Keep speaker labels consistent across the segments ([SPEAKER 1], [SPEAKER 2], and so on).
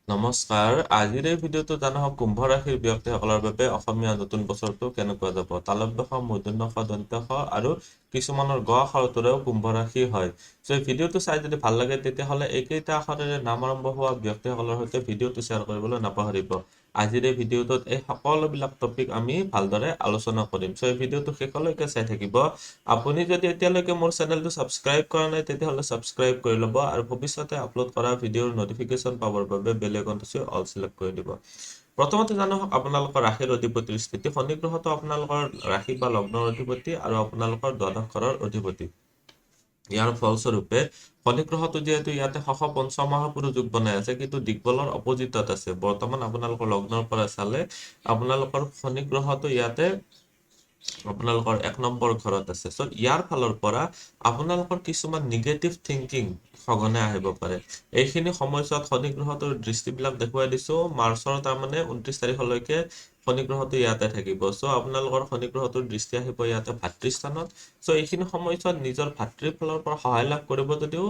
[SPEAKER 1] নমস্কাৰ আজিৰ এই ভিডিঅ'টো জানা হওক কুম্ভ ৰাশিৰ ব্যক্তিসকলৰ বাবে অসমীয়া নতুন বছৰটো কেনেকুৱা যাব তালব্য মূৰ্ধন্য ষ দন্ত্য খ আৰু কিছুমানৰ গ আখৰটোৰেও কুম্ভ ৰাশি হয় সো এই ভিডিঅ'টো চাই যদি ভাল লাগে তেতিয়াহ'লে এইকেইটা আখৰেৰে নাম আৰম্ভ হোৱা ব্যক্তিসকলৰ সৈতে ভিডিঅ'টো শ্বেয়াৰ কৰিবলৈ নাপাহৰিব আজিৰ এই ভিডিঅ'টোত এই সকলোবিলাক টপিক আমি ভালদৰে আলোচনা কৰিম সো এই ভিডিঅ'টো শেষলৈকে চাই থাকিব আপুনি যদি এতিয়ালৈকে মোৰ চেনেলটো সাবস্ক্ৰাইব কৰা নাই তেতিয়াহ'লে সাবস্ক্ৰাইব কৰি ল'ব আৰু ভৱিষ্যতে আপলোড কৰা ভিডিঅ'ৰ নটিফিকেশ্যন পাবৰ বাবে বেল আইকনটো অল সিলেক্ট কৰি দিব প্ৰথমতে জানো আপোনালোকৰ ৰাশিৰ অধিপতিৰ স্থিতি শনি গ্ৰহটো আপোনালোকৰ ৰাশি বা লগ্নৰ অধিপতি আৰু আপোনালোকৰ দ্বাদশ ঘৰৰ অধিপতি ইয়াৰ ফলস্বৰূপে শনি গ্ৰহটো যেহেতু ইয়াতে শ পঞ্চমহাপুৰুষ যোগ বনাই আছে কিন্তু দিগবলৰ অপজিটত আছে বৰ্তমান আপোনালোকৰ লগ্নৰ পৰা চালে আপোনালোকৰ শনি গ্ৰহটো ইয়াতে আপোনালোকৰ 1 নম্বৰ ঘৰত আছে সো ইয়াৰ ফালৰ পৰা আপোনালোকৰ কিছুমান নিগেটিভ থিংকিং সঘনে আহিব পাৰে এইখিনি সময়ছোৱাত শনি গ্ৰহটোৰ দৃষ্টিবিলাক দেখুৱাই দিছো মাৰ্চৰ তাৰমানে 29 তাৰিখলৈকে শনি গ্ৰহটো ইয়াতে থাকিব সো আপোনালোকৰ শনি গ্ৰহটোৰ দৃষ্টি আহিব ইয়াতে ভাতৃস্থানত সো এইখিনি সময়ছোৱাত নিজৰ ভাতৃৰ ফালৰ পৰা সহায় লাভ কৰিব যদিও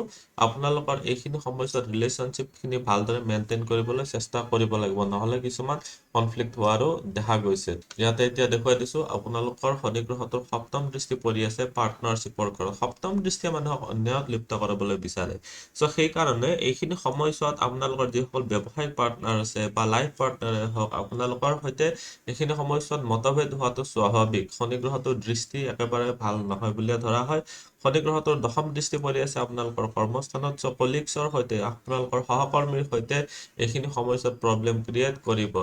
[SPEAKER 1] আপোনালোকৰ এইখিনি সময়ছোৱাত ৰিলেশনশ্বিপখিনি ভালদৰে মেইনটেইন কৰিবলৈ চেষ্টা কৰিব লাগিব নহলে কিছুমান কনফ্লিক্ট হোৱাৰো দেখা গৈছে ইয়াতে এতিয়া দেখুৱাই দিছো আপোনালোকৰ শনি গ্ৰহটোৰ সপ্তম দৃষ্টি পৰি আছে পাৰ্টনাৰশ্বিপৰ ঘৰত সপ্তম দৃষ্টিয়ে মানুহক অন্যায়ত লিপ্ত কৰাবলৈ বিচাৰে সো সেই কাৰণে এইখিনি সময়ছোৱাত আপোনালোকৰ যিসকল ব্যৱসায়িক পাৰ্টনাৰ আছে বা লাইফ পাৰ্টনাৰে হওক আপোনালোকৰ সৈতে এইখিনি সময়ছোৱাত মতভেদ হোৱাটো স্বাভাৱিক শনি গ্ৰহটোৰ দৃষ্টি একেবাৰে ভাল নহয় বুলিয়ে ধৰা হয় শনি গ্ৰহটোৰ দশম দৃষ্টি পৰি আছে আপোনালোকৰ কৰ্মস্থানত সো কলিগছৰ সৈতে আপোনালোকৰ সহকৰ্মীৰ সৈতে এইখিনি সময়ছোৱাত প্ৰব্লেম ক্ৰিয়েট কৰিব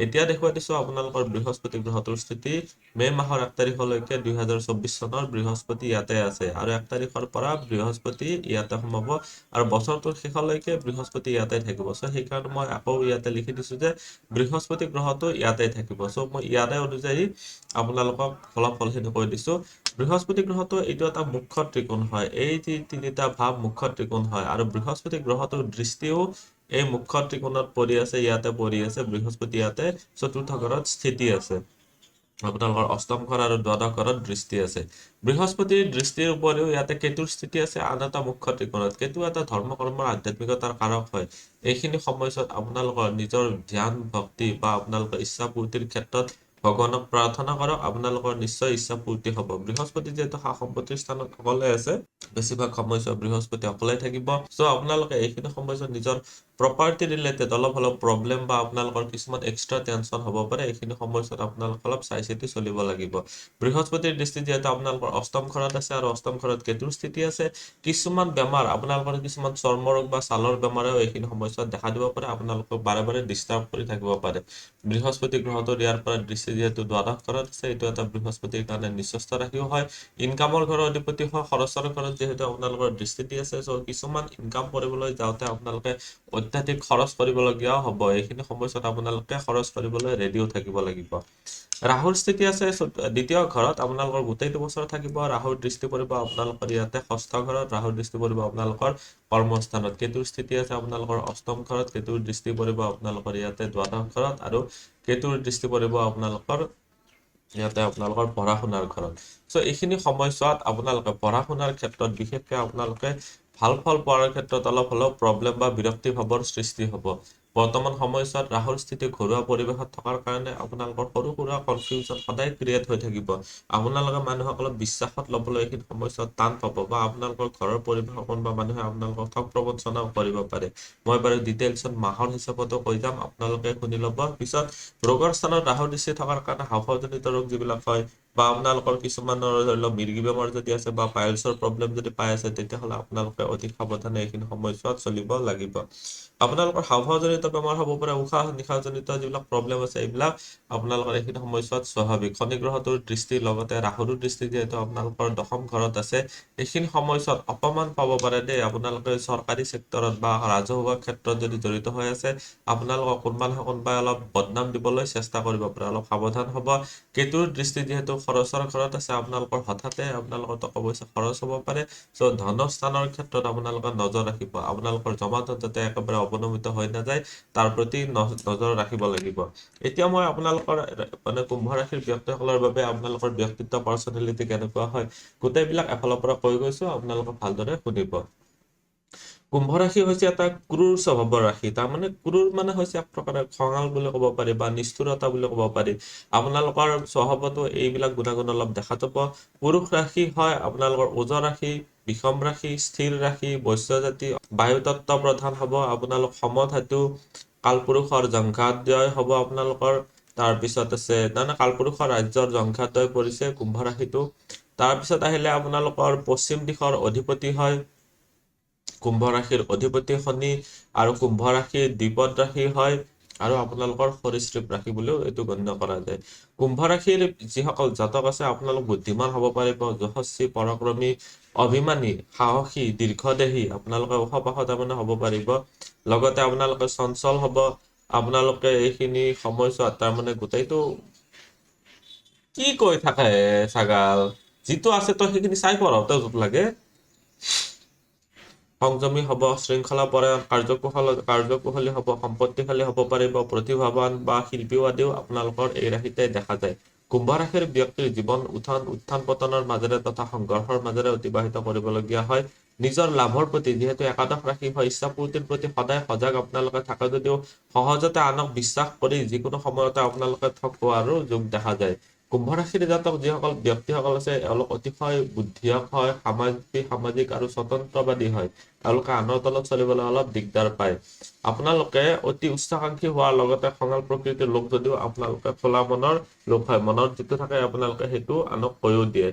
[SPEAKER 1] এতিয়া দেখুৱাই দিছো আপোনালোকৰ বৃহস্পতি গ্ৰহটোৰ স্থিতি মে মাহৰ 1 তাৰিখলৈকে 2024 চনৰ বৃহস্পতি ইয়াতে আছে আৰু 1 তাৰিখৰ পৰা বৃহস্পতি ইয়াতে সোমাব আৰু বছৰটোৰ শেষলৈকে বৃহস্পতি ইয়াতে থাকিব সো সেইকাৰণে মই আকৌ ইয়াতে লিখি দিছো যে বৃহস্পতি গ্ৰহটো ইয়াতে থাকিব সো মই ইয়াতে অনুযায়ী আপোনালোকক ফলাফলখিনি কৈ দিছো বৃহস্পতি গ্ৰহটো এইটো এটা মুখ্য ত্ৰিকোণ হয় এই যে তিনিটা ভাৱ মুখ্য ত্ৰিকোণ হয় আৰু বৃহস্পতি গ্ৰহটোৰ দৃষ্টিও এই মুখ্য ত্ৰিকোণত পৰি আছে ইয়াতে পৰি আছে বৃহস্পতি ইয়াতে চতুৰ্থ ঘৰত স্থিতি আছে আপোনালোকৰ অষ্টম ঘৰ আৰু দ্বাদশ ঘৰত দৃষ্টি আছে বৃহস্পতিৰ দৃষ্টিৰ উপৰিও ইয়াতে কেতুৰ স্থিতি আছে আন এটা মুখ্য ত্ৰিকোণত কেতু এটা ধৰ্ম কৰ্মৰ আধ্যাত্মিকতাৰ কাৰক হয় এইখিনি সময়ছোৱাত আপোনালোকৰ নিজৰ ধ্যান ভক্তি বা আপোনালোকৰ ইচ্ছা পূৰ্তিৰ ক্ষেত্ৰত ভগৱানক প্ৰাৰ্থনা কৰক আপোনালোকৰ নিশ্চয় ইচ্ছা পূৰ্তি হ'ব বৃহস্পতি যেহেতু সা সম্পত্তিৰ স্থানত অকলে আছে বেছিভাগ সময়ছোৱাত বৃহস্পতি অকলে থাকিব সো আপোনালোকে এইখিনি সময়ছোৱাত নিজৰ প্ৰপাৰ্টি ৰিলেটেড অলপ প্ৰব্লেম বা আপোনালোকৰ কিছুমান এক্সট্ৰা টেনচন হ'ব পাৰে এইখিনি সময়ছোৱাত আপোনালোক অলপ চাই চিতি চলিব লাগিব বৃহস্পতিৰ দৃষ্টি যেহেতু আপোনালোকৰ অষ্টম ঘৰত আছে আৰু অষ্টম ঘৰত কেতুৰ স্থিতি আছে কিছুমান বেমাৰ আপোনালোকৰ কিছুমান চৰ্ম ৰোগ বা ছালৰ বেমাৰেও এইখিনি সময়ছোৱাত দেখা দিব পাৰে আপোনালোকক বাৰে বাৰে ডিষ্টাৰ্ব কৰি থাকিব পাৰে বৃহস্পতি গ্ৰহটোৰ ইয়াৰ পৰা দৃষ্টি যেহেতু দ্বাদশ ঘৰত আছে এইটো এটা বৃহস্পতিৰ কাৰণে নিচস্থ ৰাখিও হয় ইনকামৰ ঘৰৰ অধিপতি হয় খৰচৰ ঘৰত যেহেতু আপোনালোকৰ দৃষ্টি দি আছে সো কিছুমান ইনকাম কৰিবলৈ যাওঁতে আপোনালোকে অত্যাধিক খৰচ কৰিবলগীয়াও হ'ব এইখিনি সময়ছোৱাত আপোনালোকে খৰচ কৰিবলৈ ৰেডিও থাকিব লাগিব ৰাহুৰ স্থিতি আছে দ্বিতীয় ঘৰত আপোনালোকৰ গোটেইটো বছৰ থাকিব ৰাহুৰ দৃষ্টি পৰিব আপোনালোকৰ ইয়াতে ষষ্ঠ ঘৰত ৰাহুৰ দৃষ্টি পৰিব আপোনালোকৰ কৰ্মস্থানত কেতুৰ স্থিতি আছে আপোনালোকৰ অষ্টম ঘৰত কেতুৰ দৃষ্টি পৰিব আপোনালোকৰ ইয়াতে দ্বাদশ ঘৰত আৰু কেতুৰ দৃষ্টি পৰিব আপোনালোকৰ ইয়াতে আপোনালোকৰ পঢ়া শুনাৰ ঘৰত সো এইখিনি সময়ছোৱাত আপোনালোকে পঢ়া শুনাৰ ক্ষেত্ৰত বিশেষকৈ আপোনালোকে ভাল ফল পোৱাৰ ক্ষেত্ৰত অলপ হলেও প্ৰব্লেম বা বিৰক্তি ভাৱৰ সৃষ্টি হ'ব বৰ্তমান সময়ছোৱাত ৰাহুৰ স্থিতি ঘৰুৱা পৰিৱেশত থকাৰ কাৰণে আপোনালোকৰ সৰু সুৰা কনফিউজন সদায় ক্ৰিয়েট হৈ থাকিব আপোনালোকে মানুহসকলক বিশ্বাসত ল'বলৈ এইখিনি সময়ছোৱাত টান পাব বা আপোনালোকৰ ঘৰৰ পৰিৱেশৰ কোনোবা মানুহে আপোনালোকক ঠগ প্ৰবঞ্চনাও কৰিব পাৰে মই বাৰু ডিটেইলছত মাহৰ হিচাপতো কৈ যাম আপোনালোকে শুনি ল'ব পিছত ৰোগৰ স্থানত ৰাহুৰ দৃষ্টি থকাৰ কাৰণে হাঁওফাঁওজনিত ৰোগ যিবিলাক হয় বা আপোনালোকৰ কিছুমানৰ ধৰি লওক মিৰ্গী বেমাৰ যদি আছে বা পাইলছৰ প্ৰব্লেম যদি পাই আছে তেতিয়াহ'লে আপোনালোকে অধিক সাৱধানে এইখিনি সময়ছোৱাত চলিব লাগিব আপোনালোকৰ হাঁওফাঁওজনিত বেমাৰ হ'ব পাৰে উশাহ নিশাহজনিত যিবিলাক প্ৰব্লেম আছে এইবিলাক আপোনালোকৰ এইখিনি সময়ছোৱাত স্বাভাৱিক শনি গ্ৰহটোৰ দৃষ্টিৰ লগতে ৰাহুৰো দৃষ্টি যিহেতু আপোনালোকৰ দশম ঘৰত আছে এইখিনি সময়ছোৱাত অপমান পাব পাৰে দেই আপোনালোকে চৰকাৰী চেক্টৰত বা ৰাজহুৱা ক্ষেত্ৰত যদি জড়িত হৈ আছে আপোনালোকক কোনোবা নহয় কোনোবাই অলপ বদনাম দিবলৈ চেষ্টা কৰিব পাৰে অলপ সাৱধান হ'ব কেতুৰ দৃষ্টি যিহেতু খৰচৰ ঘৰত আছে আপোনালোকৰ হঠাতে আপোনালোকৰ টকা পইচা খৰচ হ'ব পাৰে সো ধনস্থানৰ ক্ষেত্ৰত আপোনালোকে নজৰ ৰাখিব আপোনালোকৰ জমা ধন যাতে একেবাৰে অৱনমিত হৈ নাযায় তাৰ প্ৰতি নজৰ ৰাখিব লাগিব এতিয়া মই আপোনালোকৰ মানে কুম্ভ ৰাশিৰ ব্যক্তিসকলৰ বাবে আপোনালোকৰ ব্যক্তিত্ব পাৰ্চনেলিটি কেনেকুৱা হয় গোটেইবিলাক এফালৰ পৰা কৈ গৈছো আপোনালোকে ভালদৰে শুনিব কুম্ভ ৰাশি হৈছে এটা ক্ৰূৰ স্বভাৱৰ ৰাশি। তাৰমানে ক্ৰূৰ মানে হৈছে এক প্ৰকাৰে খঙাল বুলি ক'ব পাৰি বা নিষ্ঠুৰতা বুলি ক'ব পাৰি। আপোনালোকৰ স্বভাৱতো এইবিলাক গুণাগুণ অলপ দেখা যাব। পুৰুষ ৰাশি হয় আপোনালোকৰ ওজ ৰাশি, বিষম ৰাশি, স্থিৰ ৰাশি, বৈশ্য জাতি, বায়ুতত্ব প্ৰধান হ'ব আপোনালোক, সমধাতু, কালপুৰুষৰ জংঘাদ্বয় হ'ব আপোনালোকৰ। তাৰপিছত আছে কালপুৰুষৰ ৰাজ্যৰ জংঘাদ্বয় পৰিছে কুম্ভ ৰাশিটো। তাৰপিছত আহিলে আপোনালোকৰ পশ্চিম দিশৰ অধিপতি হয় কুম্ভ ৰাশিৰ অধিপতি শনি, আৰু কুম্ভ ৰাশিৰ দ্বিপদ ৰাশি হয়, আৰু আপোনালোকৰ সৰীসৃপ ৰাশি বুলিও এইটো গণ্য কৰা যায়। কুম্ভ ৰাশিৰ যিসকল জাতক আছে আপোনালোক বুদ্ধিমান হ'ব পাৰিব, যশস্বী, পৰাক্ৰমী, অভিমানী, সাহসী, দীৰ্ঘদেহী, আপোনালোকে ওখ পাখ তাৰমানে হ'ব পাৰিব। লগতে আপোনালোকে চঞ্চল হ'ব। আপোনালোকে এইখিনি সময়ছোৱাত তাৰমানে গোটেইটো কি কৈ থাকে ছাগাল, যিটো আছে তই সেইখিনি চাই পঢ় তই য'ত লাগে। সংযমী হ'ব, শৃংখলা পৰায়ণ, কাৰ্যকুশলী হ'ব, সম্পত্তিশালী হ'ব পাৰিব, প্ৰতিভাৱান বা শিল্পীও আদিও আপোনালোকৰ এই ৰাশিতে দেখা যায়। কুম্ভ ৰাশিৰ ব্যক্তিৰ জীৱন উত্থান পতনৰ মাজেৰে তথা সংঘৰ্ষৰ মাজেৰে অতিবাহিত কৰিবলগীয়া হয়। নিজৰ লাভৰ প্ৰতি, যিহেতু একাদশ ৰাশি হয়, ইচ্ছাপূৰ্তিৰ প্ৰতি সদায় সজাগ আপোনালোকে থাকে যদিও সহজতে আনক বিশ্বাস কৰি যিকোনো সময়তে আপোনালোকে ঠগোৱাৰো যোগ দেখা যায়। কুম্ভ ৰাশিৰ জাতক যিসকল ব্যক্তিসকল আছে এওঁলোক অতিশয় বুদ্ধিয়ক হয়, সামাজিক আৰু স্বতন্ত্ৰবাদী হয়। তেওঁলোকে আনৰ তলত চলিবলৈ অলপ দিগদাৰ পায়। আপোনালোকে অতি উচ্চাকাংক্ষী হোৱাৰ লগতে খঙাল প্ৰকৃতিৰ লোক যদিও আপোনালোকে খোলা মনৰ লোক হয়। মনত যিটো থাকে আপোনালোকে সেইটো আনক কৈও দিয়ে।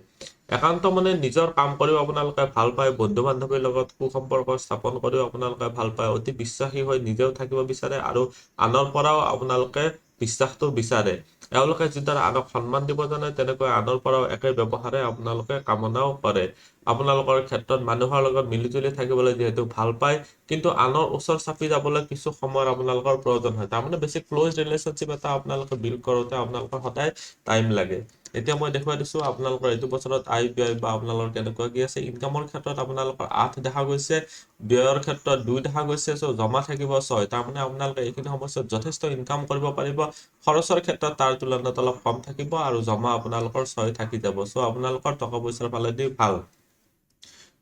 [SPEAKER 1] একান্ত মানে নিজৰ কাম কৰিও আপোনালোকে ভাল পায়, বন্ধু বান্ধৱীৰ লগত সুসম্পৰ্ক স্থাপন কৰিও আপোনালোকে ভাল পায়, অতি বিশ্বাসী হৈ নিজেও থাকিব বিচাৰে আৰু আনৰ পৰাও আপোনালোকে বিশ্বাসটো বিচাৰে। এওঁলোকে যিদৰে আনক সন্মান দিব জানে তেনেকৈ আনৰ পৰাও একে ব্যৱহাৰে আপোনালোকে কামনাও কৰে। আপোনালোকৰ ক্ষেত্ৰত মানুহৰ লগত মিলিজুলি থাকিবলৈ যিহেতু ভাল পায়, কিন্তু আনৰ ওচৰ চাপি যাবলৈ কিছু সময়ৰ আপোনালোকৰ প্ৰয়োজন হয়। তাৰমানে বেছি ক্ল'জ ৰিলেশ্যনশ্বিপ এটা আপোনালোকে বিল্ড কৰোঁতে আপোনালোকৰ সদায় টাইম লাগে। এতিয়া মই দেখুৱাই দিছোঁ আপোনালোকৰ এইটো বছৰত আয় ব্যয় বা আপোনালোকৰ কেনেকুৱা কি আছে। ইনকামৰ ক্ষেত্ৰত আপোনালোকৰ 8 দেখা গৈছে, ব্যয়ৰ ক্ষেত্ৰত 2 দেখা গৈছে, চ' জমা থাকিব 6। তাৰমানে আপোনালোকে এইখিনি সময়ত যথেষ্ট ইনকাম কৰিব পাৰিব। খৰচৰ ক্ষেত্ৰত তাৰ তুলনাত অলপ কম থাকিব আৰু জমা আপোনালোকৰ 6 থাকি যাব। চ' আপোনালোকৰ টকা পইচাৰ ফালেদি ভাল।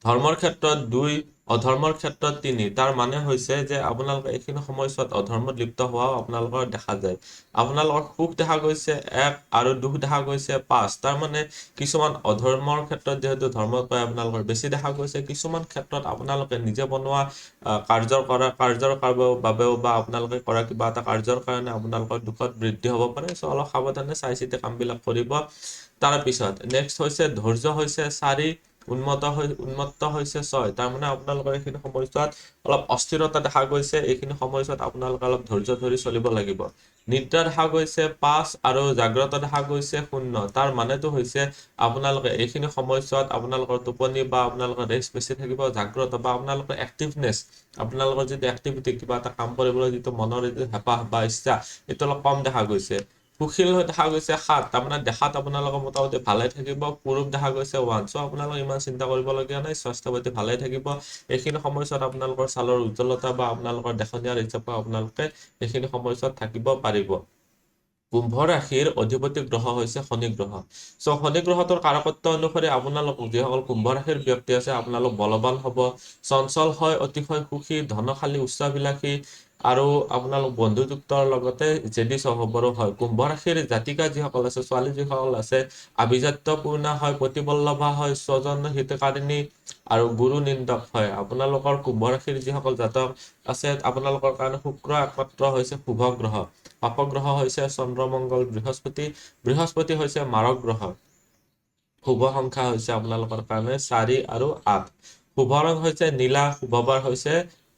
[SPEAKER 1] ধৰ্মৰ ক্ষেত্ৰত 2, অধৰ্মৰ ক্ষেত্ৰত 3। তাৰ মানে হৈছে যে আপোনালোকে এইখিনি সময়ছোৱাত অধৰ্মত লিপ্ত হোৱাও আপোনালোকৰ দেখা যায়। আপোনালোকৰ সুখ দেখা গৈছে 1 আৰু দুখ দেখা গৈছে 5। তাৰ মানে কিছুমান অধৰ্মৰ ক্ষেত্ৰত যিহেতু ধৰ্মত পাই আপোনালোকৰ বেছি দেখা গৈছে, কিছুমান ক্ষেত্ৰত আপোনালোকে নিজে বনোৱা কাৰ্যৰ বাবেও বা আপোনালোকে কৰা কিবা এটা কাৰ্যৰ কাৰণে আপোনালোকৰ দুখত বৃদ্ধি হ'ব পাৰে। চ' অলপ সাৱধানে চাই চিতি কামবিলাক কৰিব। তাৰপিছত নেক্সট হৈছে ধৈৰ্য হৈছে 4, উন্মত্ত হৈছে 6। তাৰমানে আপোনালোকৰ এইখিনি সময়ছোৱাত অলপ অস্থিৰতা দেখা গৈছে। এইখিনি সময়ছোৱাত আপোনালোকে অলপ ধৈৰ্য ধৰি চলিব লাগিব। নিদ্ৰা দেখা গৈছে 5 আৰু জাগ্ৰত দেখা গৈছে 0। তাৰ মানেটো হৈছে আপোনালোকে এইখিনি সময়ছোৱাত আপোনালোকৰ টোপনি বা আপোনালোকৰ ৰেষ্ট বেছি থাকিব। জাগ্ৰত বা আপোনালোকৰ এক্টিভনেছ, আপোনালোকৰ যিটো এক্টিভিটি, কিবা এটা কাম কৰিবলৈ যিটো মনৰ যিটো হেঁপাহ বা ইচ্ছা, এইটো অলপ কম দেখা গৈছে। সুশীল দেখা গৈছে 7। তাৰমানে দেখাত আপোনালোকৰ মোটামুটি ভালে থাকিব। কুৰূপ দেখা গৈছে 1। চ' আপোনালোকে ইমান চিন্তা কৰিবলগীয়া নাই, স্বাস্থ্য পাতি ভালে থাকিব। এইখিনি সময়ছোৱাত আপোনালোকৰ ছালৰ উজ্জ্বলতা বা আপোনালোকৰ দেখনীয়া হিচাপে আপোনালোকে এইখিনি সময়ছোৱাত থাকিব পাৰিব। কুম্ভ ৰাশিৰ অধিপতি গ্ৰহ হৈছে শনি গ্ৰহ। চ' শনি গ্ৰহটোৰ কাৰকত্ব অনুসৰি আপোনালোক যিসকল কুম্ভ ৰাশিৰ ব্যক্তি আছে আপোনালোক বলৱান হ'ব, চঞ্চল হয়, অতিশয় সুখী, ধনশালী, উচ্চাভিলাষী আৰু আপোনালোক বন্ধুযুক্তৰ লগতে জেদি স্বভাৱৰো হয়। কুম্ভ ৰাশিৰ জাতিকা যিসকল আছে, ছোৱালী যিসকল আছে, আভিজাত্যপূৰ্ণ হয়, প্ৰতিবল্লভা হয়, স্বজন হিতকাৰিণী আৰু গুৰু নিন্দক হয়। আপোনালোকৰ কুম্ভ ৰাশিৰ যিসকল জাতক আছে আপোনালোকৰ কাৰণে শুক্ৰ একমাত্ৰ হৈছে শুভ গ্ৰহ। পাপ গ্ৰহ হৈছে চন্দ্ৰ, মংগল, বৃহস্পতি হৈছে মাৰক গ্ৰহ। শুভ সংখ্যা হৈছে আপোনালোকৰ কাৰণে 4 আৰু 8। শুভ ৰং হৈছে নীলা, শুভ বাৰ হৈছে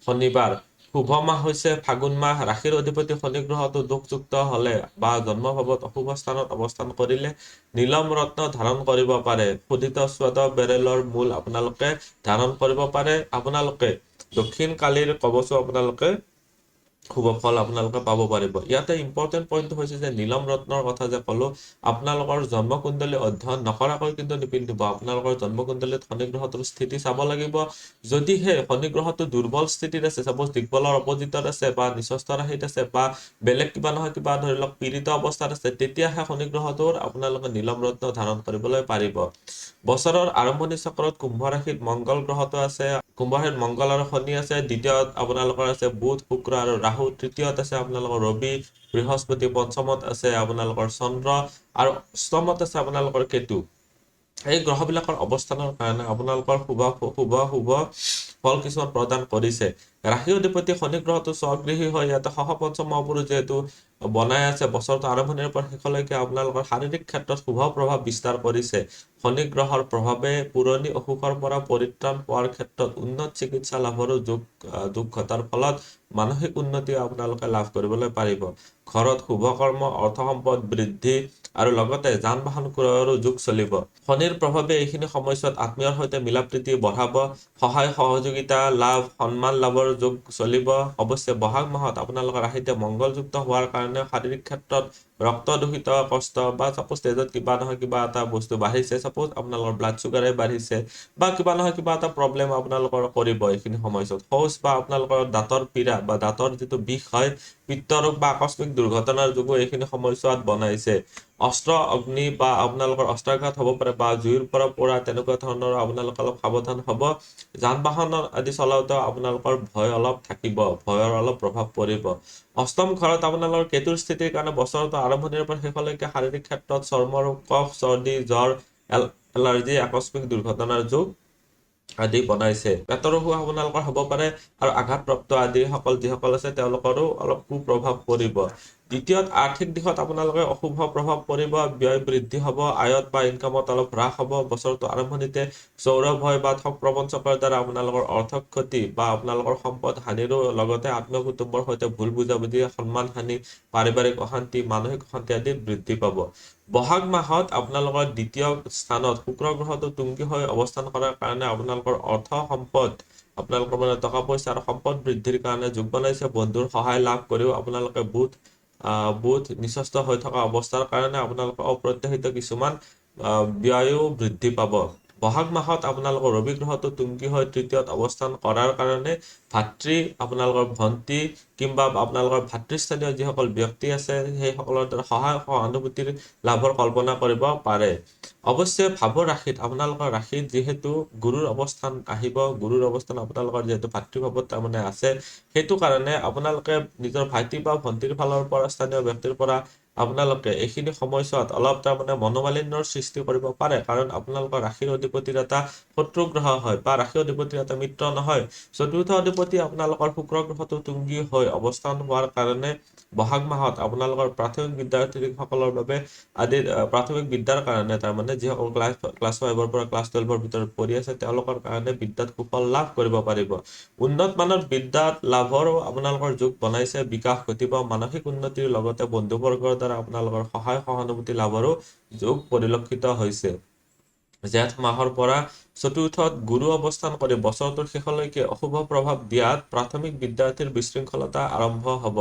[SPEAKER 1] শনিবাৰ। শুভ মাহ হৈছে ফাগুন মাহ। ৰাশিৰ অধিপতি শনি গ্ৰহটো দুখযুক্ত হ'লে বা জন্মভাৱত অশুভ স্থানত অৱস্থান কৰিলে নীলম ৰত্ন ধাৰণ কৰিব পাৰে। শোধিত স্বত বেৰেলৰ মূল আপোনালোকে ধাৰণ কৰিব পাৰে। আপোনালোকে দক্ষিণ কালীৰ কবচো আপোনালোকে শুভ ফল আপোনালোকে পাব পাৰিব। ইয়াতে ইম্পৰ্টেণ্ট পইণ্টটো হৈছে যে নীলম ৰত্নৰ কথা যে ক'লো, আপোনালোকৰ জন্মকুণ্ডলী অধ্যয়ন নকৰাকৈ কিন্তু নিপিন্ধিব। আপোনালোকৰ জন্মকুণ্ডলীত শনি গ্ৰহটোৰ স্থিতি চাব লাগিব। যদিহে শনি গ্ৰহটো দুৰ্বল স্থিতিত আছে, চাপোজ দিগবলৰ অপজিটত আছে বা নিচস্থ ৰাশিত আছে বা বেলেগ কিবা নহয় কিবা ধৰি লওক পীড়িত অৱস্থাত আছে, তেতিয়াহে শনি গ্ৰহটোৰ আপোনালোকে নীলম ৰত্ন ধাৰণ কৰিবলৈ পাৰিব। বছৰৰ আৰম্ভণি চক্ৰত কুম্ভ ৰাশিত মংগল গ্ৰহটো আছে। কুম্ভ ৰাশিত মংগল আৰু শনি আছে। দ্বিতীয়ত আপোনালোকৰ আছে বুধ, শুক্ৰ আৰু ৰাহু। তৃতীয়ত আছে আপোনালোকৰ ৰবি, বৃহস্পতি। পঞ্চমত আছে আপোনালোকৰ চন্দ্ৰ আৰু অষ্টমত আছে আপোনালোকৰ কেতু। এই গ্ৰহবিলাকৰ অৱস্থানৰ কাৰণে আপোনালোকৰ শুভ ফল কিছুমান প্ৰদান কৰিছে। ৰাশি অধিপতি শনি গ্ৰহটো স্বগৃহী হয়। ইয়াতে সহপঞ্চম মহাপুৰুষ যিহেতু বনাই আছে, বছৰটো আৰম্ভণিৰ পৰা শেষলৈকে আপোনালোকৰ শাৰীৰিক ক্ষেত্ৰত শুভ প্ৰভাৱ বিস্তাৰ কৰিছে। শনি গ্ৰহৰ প্ৰভাৱে পুৰণি অসুখৰ পৰা পৰিত্ৰাণ পোৱাৰ ক্ষেত্ৰত উন্নত চিকিৎসা লাভৰো যোগ ঘটাৰ ফলত মানসিক উন্নতি আপোনালোকে লাভ কৰিবলৈ পাৰিব। ঘৰত শুভ কৰ্ম, অৰ্থ সম্পদ বৃদ্ধি আৰু লগতে যান বাহন ক্ৰয়ৰো যোগ চলিব। শনিৰ প্ৰভাৱে এইখিনি সময়ছোৱাত আত্মীয়ৰ সৈতে মিলা প্ৰীতি বঢ়াব, সহায় সহযোগিতা লাভ, সন্মান লাভৰ যোগ চলিব। অৱশ্যে বহাগ মাহত আপোনালোকৰ ৰাশিতে মংগলযুক্ত হোৱাৰ কাৰণে শাৰীৰিক ক্ষেত্ৰত ৰক্ত দূষিত কষ্ট বা চাপোজ তেজত কিবা নহয় কিবা এটা বস্তু বাঢ়িছে, চাপোজ আপোনালোকৰ ব্লাড চুগাৰে বাঢ়িছে বা কিবা নহয় কিবা এটা প্ৰব্লেম আপোনালোকৰ কৰিব এইখিনি সময়ছোৱাত। শৌচ বা আপোনালোকৰ দাঁতৰ পীড়া বা দাঁতৰ যিটো বিষ হয়, পিত্ত ৰোগ বা আকস্মিক দুৰ্ঘটনাৰ যোগো এইখিনি সময়ছোৱাত বনাইছে। অস্ত্ৰ অগ্নি বা আপোনালোকৰ অস্ত্ৰাঘাত হ'ব পাৰে বা জুইৰ পৰা পৰা তেনেকুৱা ধৰণৰ আপোনালোকে অলপ সাৱধান হ'ব। যান বাহন আদি চলাওঁতে আপোনালোকৰ ভয় অলপ থাকিব, ভয়ৰ অলপ প্ৰভাৱ পৰিব। অষ্টম ঘৰত আপোনালোকৰ কেতুৰ স্থিতিৰ কাৰণে বছৰটো আৰম্ভণিৰ পৰা শেষলৈকে শাৰীৰিক ক্ষেত্ৰত চৰ্মৰোগ, কফ, চৰ্দি, জ্বৰ, এলাৰ্জি, আকস্মিক দুৰ্ঘটনাৰ যোগ আদি বনাইছে। পেটৰ অসুখ আপোনালোকৰ হ'ব পাৰে আৰু আঘাতপ্ৰাপ্ত আদি যিসকল আছে তেওঁলোকৰো অলপ কুপ্ৰভাৱ পৰিব। দ্বিতীয়ত আৰ্থিক দিশত আপোনালোকে অশুভ প্ৰভাৱ পৰিব, ব্যয় বৃদ্ধি হ'ব, আয়ত বা ইনকামত অলপ হ্ৰাস হ'ব। বছৰটো আৰম্ভণিতে সৌৰভ হয় বা ঠগ প্ৰবঞ্চকৰ দ্বাৰা আপোনালোকৰ অৰ্থক ক্ষতি বা আপোনালোকৰ সম্পদ হানিৰো লগতে আত্মীয় কুটুম্বৰ সৈতে ভুল বুজাবুজি, সন্মান হানি, পাৰিবাৰিক অশান্তি, মানসিক অশান্তি আদি বৃদ্ধি পাব। বহাগ মাহত আপোনালোকৰ দ্বিতীয় স্থানত শুক্ৰ গ্ৰহটো তুংগী হৈ অৱস্থান কৰাৰ কাৰণে আপোনালোকৰ অৰ্থ সম্পদ, আপোনালোকৰ মানে টকা পইচা আৰু সম্পদ বৃদ্ধিৰ কাৰণে যোগ বনাইছে। বন্ধুৰ সহায় লাভ কৰিও আপোনালোকে বুধ নিচস্থ হৈ থকা অৱস্থাৰ কাৰণে আপোনালোকৰ অপ্ৰত্যাশিত কিছুমান ব্যয়ো বৃদ্ধি পাব। বহাগ মাহত আপোনালোকৰ ৰবি গ্ৰহটো তুংগী হৈ তৃতীয়ত অৱস্থান কৰাৰ কাৰণে ভাতৃ, আপোনালোকৰ ভন্টি কিংবা আপোনালোকৰ ভাতৃস্থানীয় যিসকল ব্যক্তি আছে সেইসকলৰ দ্বাৰা সহায় সহানুভূতিৰ লাভৰ কল্পনা কৰিব পাৰে। অৱশ্যে ভাৱৰ ৰাশিত আপোনালোকৰ ৰাশিত যিহেতু গুৰুৰ অৱস্থান আহিব, গুৰুৰ অৱস্থান আপোনালোকৰ যিহেতু ভাতৃভাৱত তাৰমানে আছে, সেইটো কাৰণে আপোনালোকে নিজৰ ভাইটি বা ভন্টিৰ ফালৰ পৰা স্থানীয় ব্যক্তিৰ পৰা আপোনালোকে এইখিনি সময়ছোৱাত অলপ তাৰমানে মনোমালিন্যৰ সৃষ্টি কৰিব পাৰে। কাৰণ আপোনালোকৰ ৰাশিৰ অধিপতিৰ এটা শত্ৰু গ্ৰহ হয় বা ৰাশিৰ অধিপতিৰ এটা মিত্ৰ নহয়। চতুৰ্থ অধিপতি আপোনালোকৰ শুক্ৰ গ্ৰহটো তুংগী হৈ অৱস্থান হোৱাৰ কাৰণে বহাগ মাহত আপোনালোকৰ প্ৰাথমিক বিদ্যাৰ্থীসকলৰ বাবে প্ৰাথমিক বিদ্যাৰ কাৰণে তাৰমানে যিসকল ক্লাছ 5ৰ পৰা ক্লাছ 12ৰ ভিতৰত পঢ়ি আছে তেওঁলোকৰ কাৰণে বিদ্যাত সুফল লাভ কৰিব পাৰিব। উন্নত মানৰ বিদ্যাত লাভৰো আপোনালোকৰ যোগ বনাইছে, বিকাশ ঘটিব। মানসিক উন্নতিৰ লগতে বন্ধুবৰ্গৰ দ্বাৰা আপোনালোকৰ সহায় সহানুভূতি লাভৰো যোগ পৰিলক্ষিত হৈছে। জেঠ মাহৰ পৰা চতুৰ্থত গুৰু অৱস্থান কৰি বছৰটোৰ শেষলৈকে অশুভ প্ৰভাৱ দিয়াত প্ৰাথমিক বিদ্যাৰ্থীৰ বিশৃংখলতা আৰম্ভ হ'ব।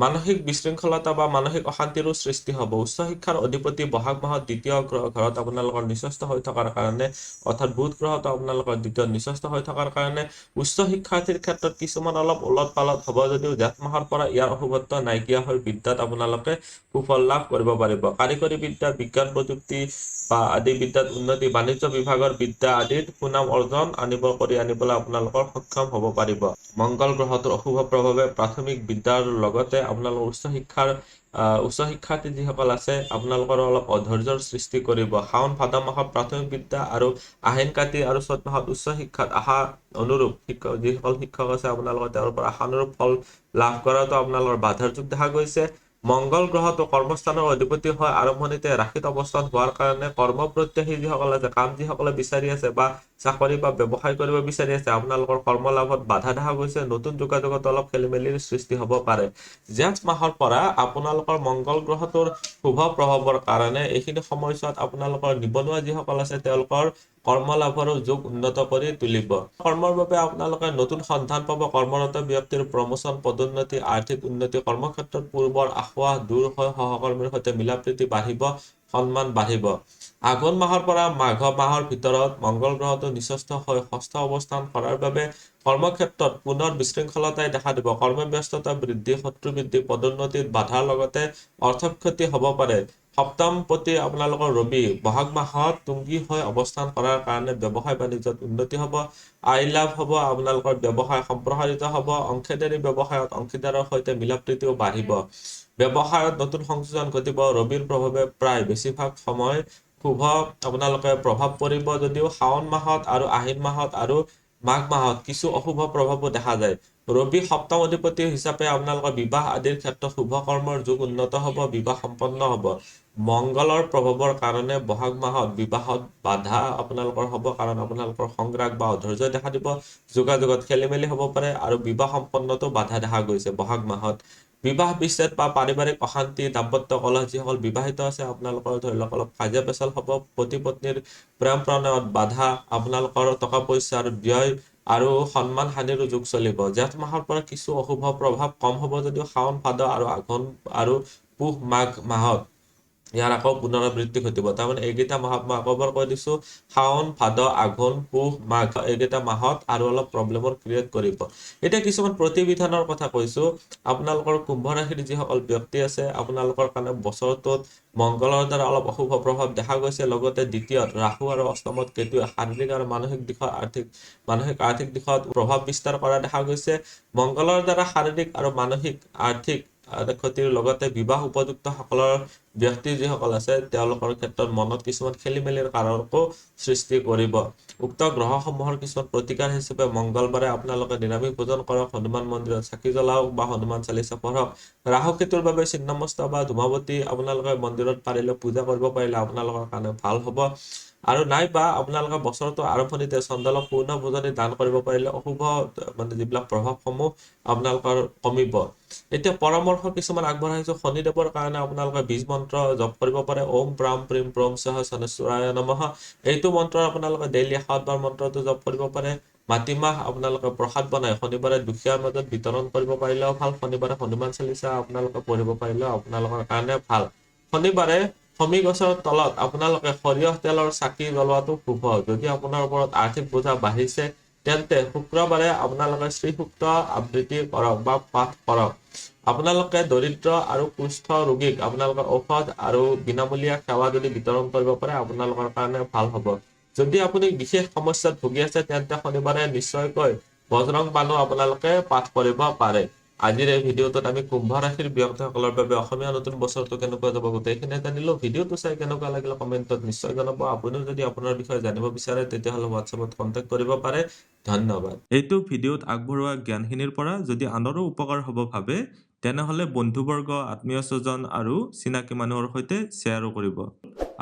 [SPEAKER 1] মানসিক বিশৃংখলতা বা মানসিক অশান্তিৰো সৃষ্টি হ'ব। উচ্চ শিক্ষাৰ অধিপতি বহাগ মাহত দ্বিতীয় ঘৰত আপোনালোকৰ নিচস্থ হৈ থকাৰ কাৰণে, অৰ্থাৎ বুধ গ্ৰহটো আপোনালোকৰ দ্বিতীয় নিচস্থ হৈ থকাৰ কাৰণে উচ্চ শিক্ষাৰ্থীৰ ক্ষেত্ৰত কিছুমান অলপ ওলট পালট হ'ব যদিও জেঠ মাহৰ পৰা ইয়াৰ অশুভত্ব নাইকিয়া হৈ বিদ্যাত আপোনালোকে সুফল লাভ কৰিব পাৰিব। কাৰিকৰী বিদ্যা, বিজ্ঞান প্ৰযুক্তি বা আদি বিদ্যাত উন্নতি, বাণিজ্য বিভাগৰ বিদ্যা আদিত সুনাম অৰ্জন আনিবলৈ আপোনালোকৰ সক্ষম হ'ব পাৰিব। মংগল গ্ৰহটোৰ অশুভ প্ৰভাৱে প্ৰাথমিক বিদ্যাৰ লগতে আপোনালোকৰ উচ্চ শিক্ষাৰ্থী যিসকল আছে আপোনালোকৰ অলপ অধৈৰ্যৰ সৃষ্টি কৰিব। শাওণ ভাদ মাহত প্ৰাথমিক বিদ্যা আৰু আহিন কাতি আৰু চ'ত মাহত উচ্চ শিক্ষাত আশা অনুৰূপ যিসকল শিক্ষক আছে আপোনালোকৰ তেওঁৰ পৰা আশানুৰূপ ফল লাভ কৰাটো আপোনালোকৰ বাধাৰ যুগ দেখা গৈছে। মংগল গ্ৰহটো কৰ্মস্থানৰ অধিপতি হয় আৰম্ভণিতে ৰাশিত অৱস্থান হোৱাৰ কাৰণে কৰ্ম প্ৰত্যাশী যিসকল আছে, কাম যিসকলে বিচাৰি আছে বা চাকৰি বা ব্যৱসায় কৰিব বিচাৰি আছে, আপোনালোকৰ কৰ্মলাভত বাধা দেখা গৈছে, নতুন যোগাযোগত অলপ খেলিমেলিৰ সৃষ্টি হ'ব পাৰে। জেঠ মাহৰ পৰা আপোনালোকৰ মংগল গ্ৰহটোৰ শুভ প্ৰভাৱৰ কাৰণে এইখিনি সময়ছোৱাত আপোনালোকৰ নিবনুৱা যিসকল আছে তেওঁলোকৰ কৰ্মলাভৰো যোগ উন্নত কৰি তুলিব। কৰ্মৰ বাবে আপোনালোকে নতুন সন্ধান পাব, কৰ্মৰত ব্যক্তিৰ প্ৰমোচন, পদোন্নতি, আৰ্থিক উন্নতি, কৰ্মক্ষেত্ৰত পূৰ্বৰ আসোঁৱাহ দূৰ হৈ সহকৰ্মীৰ সৈতে মিলাপ্ৰীতি বাঢ়িব, সন্মান বাঢ়িব। আঘোণ মাহৰ পৰা মাঘ মাহৰ ভিতৰত মংগল গ্ৰহটো নিচস্থ হৈ ষষ্ঠ অৱস্থান কৰাৰ বাবে কৰ্মক্ষেত্ৰত পুনৰ বিশৃংখলতাই দেখা দিব। কৰ্মব্যস্ততা বৃদ্ধি, শত্ৰু বৃদ্ধি, পদোন্নতিত বাধাৰ লগতে অৰ্থক্ষতি হ'ব পাৰে। সপ্তমপতি আপোনালোকৰ ৰবি বহাগ মাহত তুংগী হৈ অৱস্থান কৰাৰ কাৰণে ব্যৱসায় বাণিজ্যত উন্নতি হ'ব, আয় লাভ হ'ব, আপোনালোকৰ ব্যৱসায় সম্প্ৰসাৰিত হ'ব, অংশীদাৰী ব্যৱসায়ত অংশীদাৰৰ সৈতে মিলাপ্ৰীতিও বাঢ়িব। ব্যৱসায়ত নতুন সংযোজন ঘটিব। ৰবিৰ প্ৰভাৱে প্ৰায় বেছিভাগ সময় শুভ আপোনালোকে প্ৰভাৱ পৰিব, যদিও শাওণ মাহত আৰু আহিন মাহত আৰু মাঘ মাহত কিছু অশুভ প্ৰভাৱো দেখা যায়। ৰবি সপ্তম অধিপতি হিচাপে আপোনালোকৰ বিবাহ আদিৰ ক্ষেত্ৰত শুভ কৰ্মৰ যুগ উন্নত হ'ব, বিবাহ সম্পন্ন হ'ব। মংগলৰ প্ৰভাৱৰ কাৰণে বহাগ মাহত বিবাহত বাধা আপোনালোকৰ হ'ব, কাৰণ আপোনালোকৰ সংগ্ৰাস বা অধৈৰ্য দেখা দিব, যোগাযোগত খেলিমেলি হ'ব পাৰে আৰু বিবাহ সম্পন্নতো বাধা দেখা গৈছে বহাগ মাহত। বিবাহ বিচ্ছেদ বা পাৰিবাৰিক অশান্তি, দাম্পত্য কলহ, যিসকল বিবাহিত আছে আপোনালোকৰ ধৰি লওক অলপ কাজিয়া পেচাল হ'ব, পতি পত্নীৰ প্ৰেম প্ৰণয়ত বাধা, আপোনালোকৰ টকা পইচাৰ ব্যয় আৰু সন্মান হানিৰো যুগ চলিব। জেঠ মাহৰ পৰা কিছু অশুভ প্ৰভাৱ কম হ'ব, যদিও শাওণ, ভাদ আৰু আঘোণ আৰু পুহ মাঘ মাহত ইয়াৰ আকৌ পুনৰাবৃত্তি ঘটিব। তাৰমানে এইকেইটা মাহত মই আকৌ এবাৰ কৈ দিছোঁ, শাওণ, ভাদ, আঘোণ, পুহ, মাঘ এইকেইটা মাহত আৰু অলপ প্ৰব্লেমৰ ক্ৰিয়েট কৰিব। এতিয়া কিছুমান প্ৰতিবিধানৰ কথা কৈছোঁ। আপোনালোকৰ কুম্ভ ৰাশিৰ যিসকল ব্যক্তি আছে আপোনালোকৰ কাৰণে বছৰটোত মংগলৰ দ্বাৰা অলপ অশুভ প্ৰভাৱ দেখা গৈছে, লগতে দ্বিতীয়ত ৰাহু আৰু অষ্টমত কেতুৱে শাৰীৰিক আৰু মানসিক দিশত আৰ্থিক দিশত প্ৰভাৱ বিস্তাৰ কৰা দেখা গৈছে। মংগলৰ দ্বাৰা শাৰীৰিক আৰু মানসিক আৰ্থিক ক্ষতিৰ লগতে বিবাহ উপযুক্ত সকলৰ ব্যক্তি যিসকল আছে তেওঁলোকৰ ক্ষেত্ৰত মনত কিছুমান খেলিমেলিৰ কাৰকো সৃষ্টি কৰিব। উক্ত গ্ৰহসমূহৰ কিছুমান প্ৰতিকাৰ হিচাপে মংগলবাৰে আপোনালোকে নিৰামিষ ভোজন কৰক, হনুমান মন্দিৰত চাকি জ্বলাওক বা হনুমান চালিচা পঢ়ক। ৰাহু কেতুৰ বাবে ছিন্নমস্তা বা ধূমাৱতী আপোনালোকে মন্দিৰত পাৰিলে পূজা কৰিব পাৰিলে আপোনালোকৰ কাৰণে ভাল হ'ব। আৰু নাইবা আপোনালোকে বছৰটো আৰম্ভণিতে চণ্ডালক পূৰ্ণ ভোজনী দান কৰিব পাৰিলে অশুভ যিবিলাক প্ৰভাৱসমূহ আপোনালোকৰ কমিব। এতিয়া পৰামৰ্শ কিছুমান আগবঢ়াইছোঁ। শনিদেৱৰ কাৰণে আপোনালোকে বীজ মন্ত্ৰ জপ কৰিব পাৰে, ওম প্ৰাম প্ৰিম প্ৰম সহ শনেশ্বৰায় নমঃ। এইটো মন্ত্ৰ আপোনালোকে ডেইলি 7 বাৰ মন্ত্ৰটো জপ কৰিব পাৰে। মাটিমাহ আপোনালোকে প্ৰসাদ বনাই শনিবাৰে দুখীয়াৰ মাজত বিতৰণ কৰিব পাৰিলেও ভাল। শনিবাৰে হনুমান চালিচা আপোনালোকে পঢ়িব পাৰিলেও আপোনালোকৰ কাৰণে ভাল। শনিবাৰে শমী গছৰ তলত আপোনালোকে সৰিয়হ তেলৰ চাকি জ্বলোৱাটো শুভ। যদি আপোনাৰ ওপৰত আৰ্থিক বোজা বাঢ়িছে তেন্তে শুক্ৰবাৰে আপোনালোকে শ্ৰীসূক্ত আবৃত্তি কৰক বা পাঠ কৰক। আপোনালোকে দৰিদ্ৰ আৰু কুষ্ঠ ৰোগীক আপোনালোকৰ ঔষধ আৰু বিনামূলীয়া সেৱা যদি বিতৰণ কৰিব পাৰে আপোনালোকৰ কাৰণে ভাল হ'ব। যদি আপুনি বিশেষ সমস্যাত ভুগি আছে তেন্তে শনিবাৰে নিশ্চয়কৈ বজৰং বাণো আপোনালোকে পাঠ কৰিব পাৰে। আজিৰ এই ভিডিঅ'টোত আমি কুম্ভ ৰাশিৰ ব্যক্তিসকলৰ বাবে অসমীয়া নতুন বছৰটো কেনেকুৱা যাব গোটেইখিনি জানিলো। ভিডিঅ'টো চাই কেনেকুৱা লাগিলে কমেণ্টত নিশ্চয় জনাব। আপুনিও যদি আপোনাৰ বিষয়ে জানিব বিচাৰে তেতিয়াহ'লে হোৱাটছএপত কণ্টেক্ট কৰিব পাৰে। ধন্যবাদ। এইটো ভিডিঅ'ত আগবঢ়োৱা জ্ঞানখিনিৰ পৰা যদি আনৰো উপকাৰ হ'ব ভাবে তেনেহ'লে বন্ধুবৰ্গ, আত্মীয় স্বজন আৰু চিনাকি মানুহৰ সৈতে শ্বেয়াৰো কৰিব।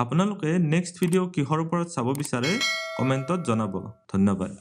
[SPEAKER 1] আপোনালোকে নেক্সট ভিডিঅ' কিহৰ ওপৰত চাব বিচাৰে কমেণ্টত জনাব। ধন্যবাদ।